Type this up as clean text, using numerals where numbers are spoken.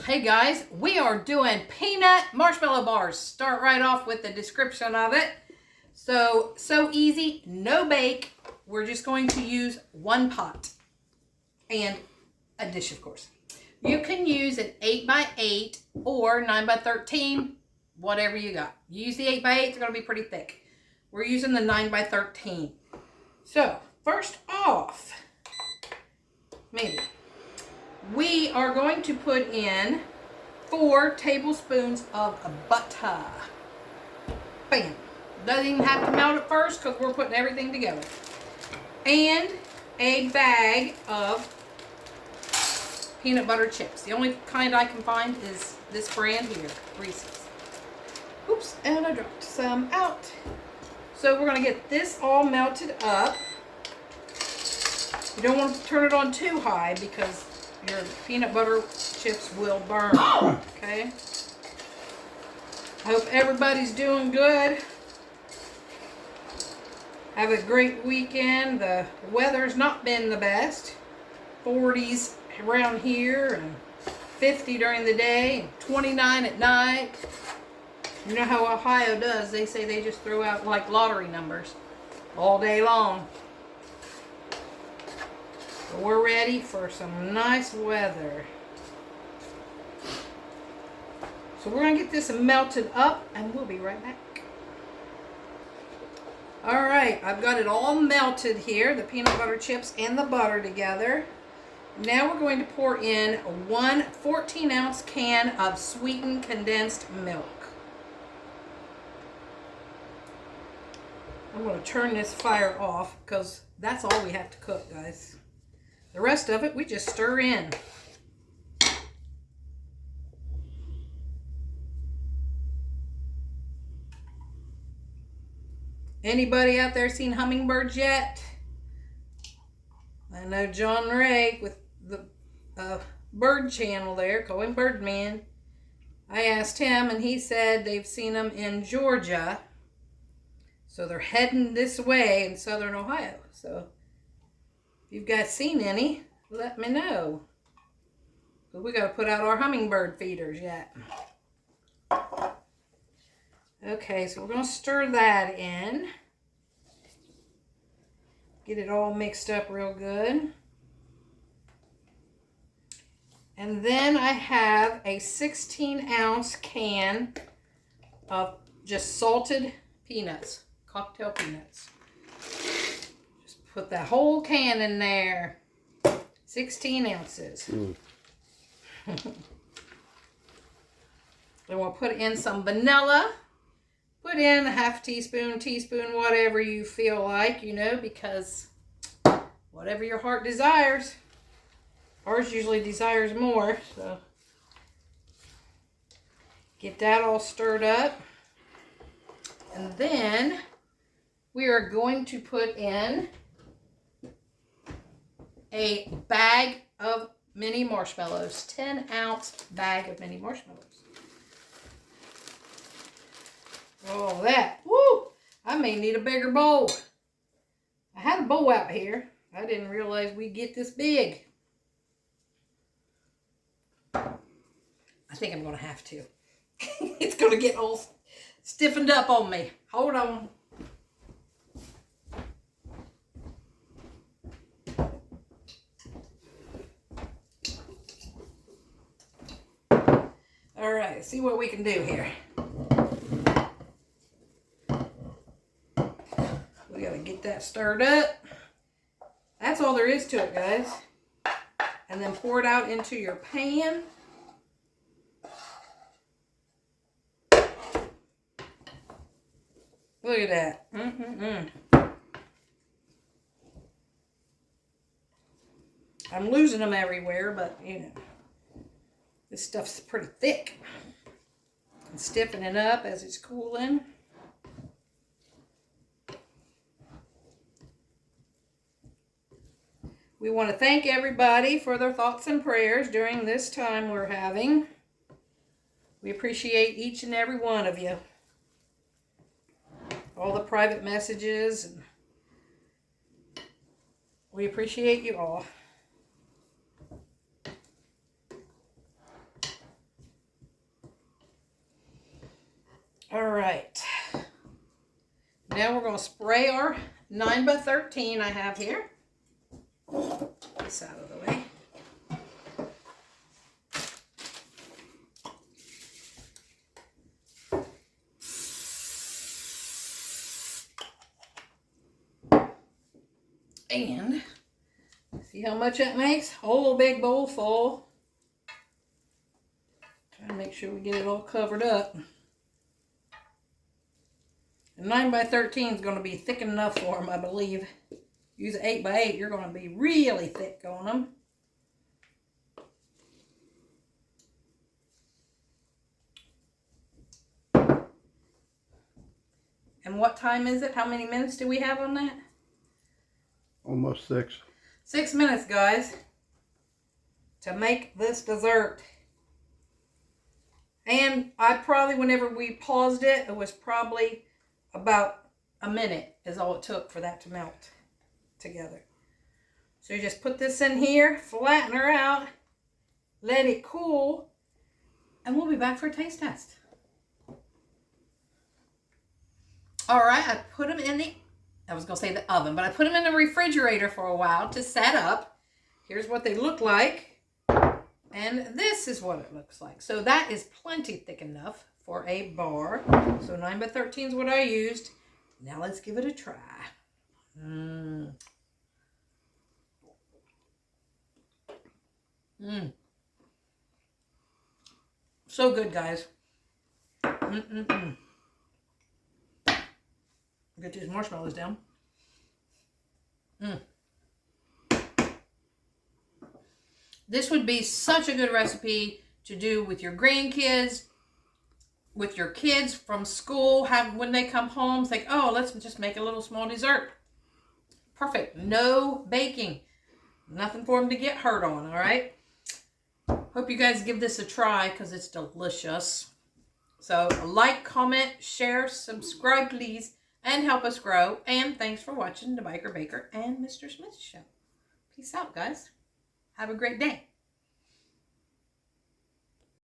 Hey guys, we are doing peanut marshmallow bars. Start right off with the description of it. So easy, no bake. We're just going to use one pot and a dish, of course. You can use an 8x8 or 9x13, whatever you got. Use the 8x8, it's going to be pretty thick. We're using the 9x13. So, first off, we are going to put in 4 tablespoons of butter. Bam. Doesn't even have to melt at first because we're putting everything together. And a bag of peanut butter chips. The only kind I can find is this brand here, Reese's. Oops, and I dropped some out. So we're going to get this all melted up. You don't want to turn it on too high because your peanut butter chips will burn, okay? I hope everybody's doing good. Have a great weekend. The weather's not been the best. 40s around here and 50 during the day and 29 at night. You know how Ohio does. They say they just throw out like lottery numbers all day long. But we're ready for some nice weather. So we're going to get this melted up and we'll be right back. Alright, I've got it all melted here, the peanut butter chips and the butter together. Now we're going to pour in one 14-ounce can of sweetened condensed milk. I'm going to turn this fire off because that's all we have to cook, guys. The rest of it we just stir in. Anybody out there seen hummingbirds yet? I know John Ray with the bird channel there, call him Birdman. I asked him and he said they've seen them in Georgia. So they're heading this way in southern Ohio. So if you've guys seen any, let me know. But we got to put out our hummingbird feeders yet. Okay, so we're going to stir that in. Get it all mixed up real good. And then I have a 16-ounce can of just salted peanuts, cocktail peanuts. Just put that whole can in there. 16 ounces. Then we'll put in some vanilla. Put in a half teaspoon, whatever you feel like, you know, because whatever your heart desires. Ours usually desires more, so get that all stirred up. And then we are going to put in a bag of mini marshmallows, 10-ounce bag of mini marshmallows. All that. Woo! I may need a bigger bowl. I had a bowl out here. I didn't realize we'd get this big. I think I'm going to have to. It's going to get all stiffened up on me. Hold on. All right, see what we can do here. We got to get that stirred up. That's all there is to it, guys. And then pour it out into your pan. Look at that. I'm losing them everywhere, but you know, this stuff's pretty thick. And stiffening up as it's cooling. We want to thank everybody for their thoughts and prayers during this time we're having. We appreciate each and every one of you. All the private messages. And we appreciate you all. to spray our 9x13 I have here. This out of the way. And see how much that makes? Whole big bowl full. Try to make sure we get it all covered up. And 9x13 is going to be thick enough for them, I believe. Use an 8x8, you're going to be really thick on them. And what time is it? How many minutes do we have on that? Almost 6. 6 minutes, guys, to make this dessert. And I probably, whenever we paused it, it was probably about a minute is all it took for that to melt together. So you just put this in here, flatten her out, let it cool, and we'll be back for a taste test. All right, I put them in the, I was going to say the oven, but I put them in the refrigerator for a while to set up. Here's what they look like. And this is what it looks like. So that is plenty thick enough for a bar. So 9x13 is what I used. Now let's give it a try. So good, guys. Get these marshmallows down. This would be such a good recipe to do with your grandkids, with your kids from school. Have when they come home, think, oh, let's just make a little small dessert. Perfect. No baking. Nothing for them to get hurt on, all right? Hope you guys give this a try because it's delicious. So like, comment, share, subscribe, please, and help us grow. And thanks for watching the Biker Baker and Mr. Smith Show. Peace out, guys. Have a great day.